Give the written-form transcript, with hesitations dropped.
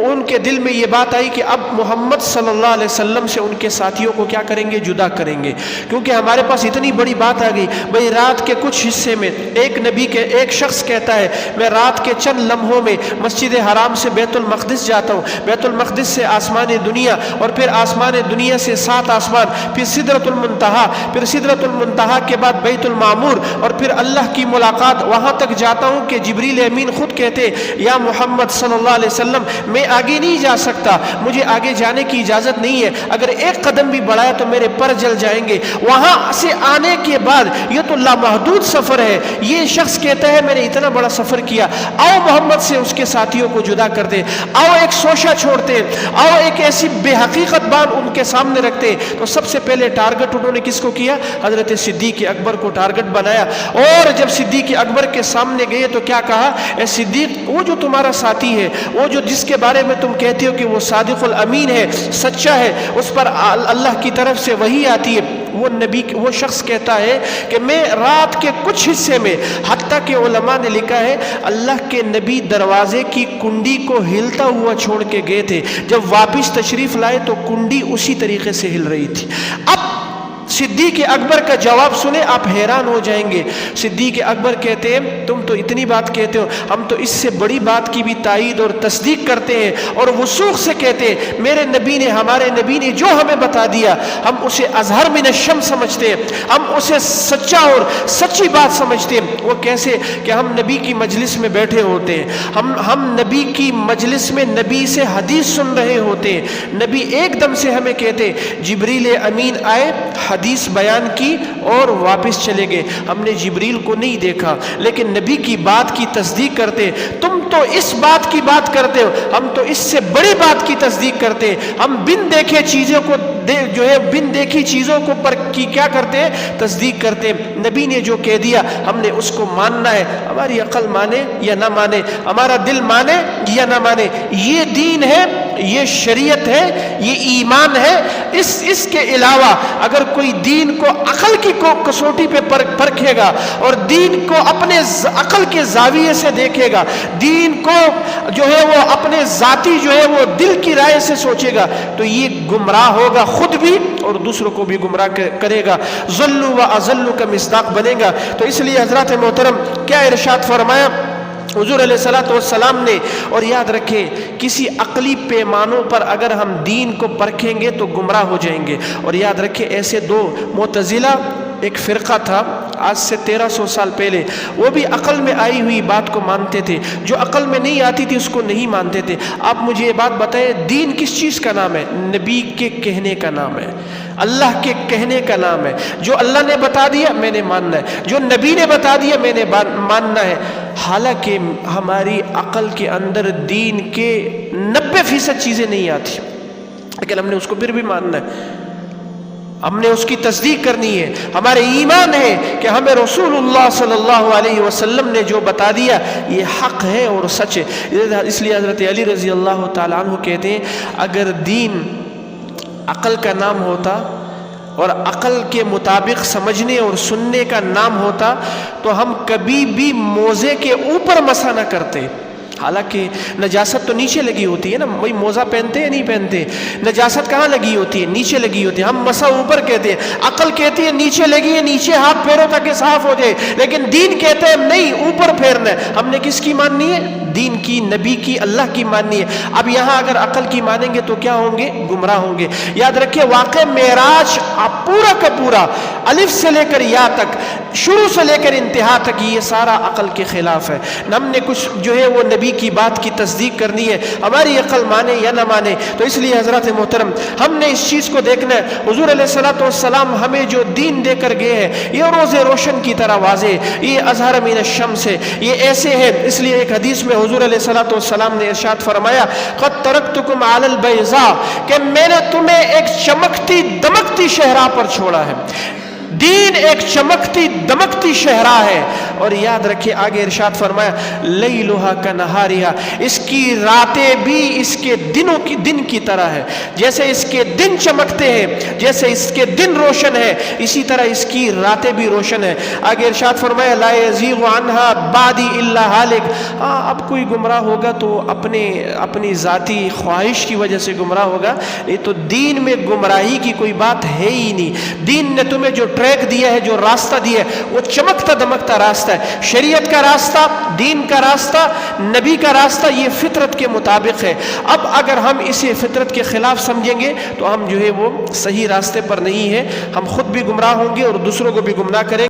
ان کے دل میں یہ بات آئی کہ اب محمد صلی اللہ علیہ وسلم سے ان کے ساتھیوں کو کیا کریں گے؟ جدا کریں گے، کیونکہ ہمارے پاس اتنی بڑی بات آ گئی بھئی رات کے کچھ حصے میں ایک شخص کہتا ہے میں رات کے چند لمحوں میں مسجد حرام سے بیت المقدس جاتا ہوں، بیت المقدس سے آسمان دنیا، اور پھر آسمان دنیا سے 7 آسمان، پھر سدرۃ المنتہا، پھر سدرۃ المنتہا کے بعد بیت المعمور، اور پھر اللہ کی ملاقات، وہاں تک جاتا ہوں کہ جبریل امین خود کہتے یا محمد صلی اللہ علیہ وسلم میں آگے نہیں جا سکتا، مجھے آگے جانے کی اجازت نہیں ہے، اگر ایک قدم بھی بڑھایا تو میرے پر جل جائیں گے۔ وہاں سے آنے کے بعد یہ تو لامحدود سفر ہے، یہ شخص کہتا ہے میں نے اتنا بڑا سفر کیا، آؤ محمد سے اس کے ساتھیوں کو جدا کر دے، آؤ ایک سوچا چھوڑتے، آؤ ایک ایسی بے حقیقت بات ان کے سامنے رکھتے۔ تو سب سے پہلے ٹارگٹ انہوں نے کس کو کیا؟ حضرت صدیق اکبر کو ٹارگٹ بنایا، اور جب صدیق اکبر کے سامنے گئے تو کیا کہا؟ اے صدیق، وہ جو تمہارا ساتھی ہے، وہ جو جس کے بارے میں تم کہتے ہو کہ وہ صادق الامین ہے، سچا ہے، اس پر اللہ کی طرف سے وحی آتی ہے، وہ شخص کہتا ہے کہ میں رات کے کچھ حصے میں، حتیٰ کہ علماء نے لکھا ہے اللہ کے نبی دروازے کی کنڈی کو ہلتا ہوا چھوڑ کے گئے تھے، جب واپس تشریف لائے تو کنڈی اسی طریقے سے ہل رہی تھی۔ اب صدیق اکبر کا جواب سنے آپ حیران ہو جائیں گے۔ صدیق اکبر کہتے ہیں تم تو اتنی بات کہتے ہو، ہم تو اس سے بڑی بات کی بھی تائید اور تصدیق کرتے ہیں، اور وثوق سے کہتے ہیں میرے نبی نے، ہمارے نبی نے جو ہمیں بتا دیا ہم اسے اظہر من الشمس سمجھتے ہیں، ہم اسے سچا اور سچی بات سمجھتے ہیں۔ وہ کیسے کہ ہم نبی کی مجلس میں بیٹھے ہوتے ہیں، ہم نبی کی مجلس میں نبی سے حدیث سن رہے ہوتے ہیں، نبی ایک دم سے ہمیں کہتے جبریل امین آئے، حدیث بیان کی اور واپس چلے گئے، ہم نے جبریل کو نہیں دیکھا لیکن نبی کی بات کی تصدیق کرتے۔ تم تو اس بات کی بات کرتے ہو، ہم تو اس سے بڑی بات کی تصدیق کرتے، ہم بن دیکھے چیزوں کو جو ہے بن دیکھی چیزوں کو پر کی کیا کرتے ہیں؟ تصدیق کرتے۔ نبی نے جو کہہ دیا ہم نے اس کو ماننا ہے، ہماری عقل مانے یا نہ مانے، ہمارا دل مانے یا نہ مانے، یہ دین ہے، یہ شریعت ہے، یہ ایمان ہے۔ اس کے علاوہ اگر کوئی دین کو عقل کی کسوٹی پہ پرکھے گا اور دین کو اپنے عقل کے زاویے سے دیکھے گا، دین کو جو ہے وہ اپنے ذاتی جو ہے وہ دل کی رائے سے سوچے گا، تو یہ گمراہ ہوگا خود بھی اور دوسروں کو بھی گمراہ کرے گا، ضلوا و اضلوا کا مصداق بنے گا۔ تو اس لیے حضرات محترم کیا ارشاد فرمایا حضور علیہ الصلوۃ والسلام نے؟ اور یاد رکھیں کسی عقلی پیمانوں پر اگر ہم دین کو پرکھیں گے تو گمراہ ہو جائیں گے۔ اور یاد رکھیں ایسے دو معتزلہ ایک فرقہ تھا آج سے 1300 سال پہلے، وہ بھی عقل میں آئی ہوئی بات کو مانتے تھے، جو عقل میں نہیں آتی تھی اس کو نہیں مانتے تھے۔ آپ مجھے یہ بات بتائیں دین کس چیز کا نام ہے؟ نبی کے کہنے کا نام ہے، اللہ کے کہنے کا نام ہے۔ جو اللہ نے بتا دیا میں نے ماننا ہے، جو نبی نے بتا دیا میں نے ماننا ہے۔ حالانکہ ہماری عقل کے اندر دین کے 90% چیزیں نہیں آتی، لیکن ہم نے اس کو پھر بھی ماننا ہے، ہم نے اس کی تصدیق کرنی ہے۔ ہمارے ایمان ہے کہ ہمیں رسول اللہ صلی اللہ علیہ وسلم نے جو بتا دیا یہ حق ہے اور سچ ہے۔ اس لیے حضرت علی رضی اللہ تعالیٰ عنہ کہتے ہیں اگر دین عقل کا نام ہوتا اور عقل کے مطابق سمجھنے اور سننے کا نام ہوتا تو ہم کبھی بھی موزے کے اوپر مسح نہ کرتے۔ حالانکہ نجاست تو نیچے لگی ہوتی ہے نا، وہی موزہ پہنتے یا نہیں پہنتے؟ نجاست کہاں لگی ہوتی ہے؟ نیچے لگی ہوتی ہے، ہم مسح اوپر کہتے ہیں، عقل کہتی ہے نیچے لگی ہے، نیچے ہاتھ پھیرو تاکہ صاف ہو جائے، لیکن دین کہتے ہیں نہیں اوپر پھیرنا ہے۔ ہم نے کس کی ماننی ہے؟ دین کی، نبی کی، اللہ کی ماننی ہے۔ اب یہاں اگر عقل کی مانیں گے تو کیا ہوں گے؟ گمراہ ہوں گے۔ یاد رکھیں واقع معراج پورا کا پورا الف سے لے کر یا تک، شروع سے لے کر انتہا تک یہ سارا عقل کے خلاف ہے۔ ہم نے کچھ جو ہے وہ نبی کی بات کی تصدیق کرنی ہے، ہماری عقل مانے یا نہ مانے۔ تو اس لیے حضرات محترم ہم نے اس چیز کو دیکھنا ہے، حضور علیہ الصلوۃ والسلام ہمیں جو دین دے کر گئے ہیں یہ روز روشن کی طرح واضح، یہ اظہر من الشمس ہے، یہ ایسے ہے۔ اس لیے ایک حدیث میں حضور علیہ الصلوۃ والسلام نے ارشاد فرمایا قد ترکتکم علی البیضاء، کہ میں نے تمہیں ایک چمکتی دمکتی شہراء پر چھوڑا ہے۔ دین ایک چمکتی دمکتی شہراء ہے، اور یاد رکھے آگے ارشاد فرمایا لیلھا کنہارھا، اس کی راتیں بھی اس کے دن کی طرح ہے، جیسے اس کے دن چمکتے ہیں، جیسے اس کے دن روشن ہے، اسی طرح اس کی راتیں بھی روشن ہے۔ آگے ارشاد فرمایا لا یزیغ عنہا بعدی الا ہالک، اب کوئی گمراہ ہوگا تو اپنی ذاتی خواہش کی وجہ سے گمراہ ہوگا، نہیں تو دین میں گمراہی کی کوئی بات ہے ہی نہیں۔ دین نے تمہیں جو ٹریک دیا ہے، جو راستہ دیا ہے، وہ چمکتا دمکتا راستہ ہے۔ شریعت کا راستہ، دین کا راستہ، نبی کا راستہ، یہ فطرت کے مطابق ہے۔ اب اگر ہم اسے فطرت کے خلاف سمجھیں گے تو ہم جو ہے وہ صحیح راستے پر نہیں ہیں، ہم خود بھی گمراہ ہوں گے اور دوسروں کو بھی گمراہ کریں گے۔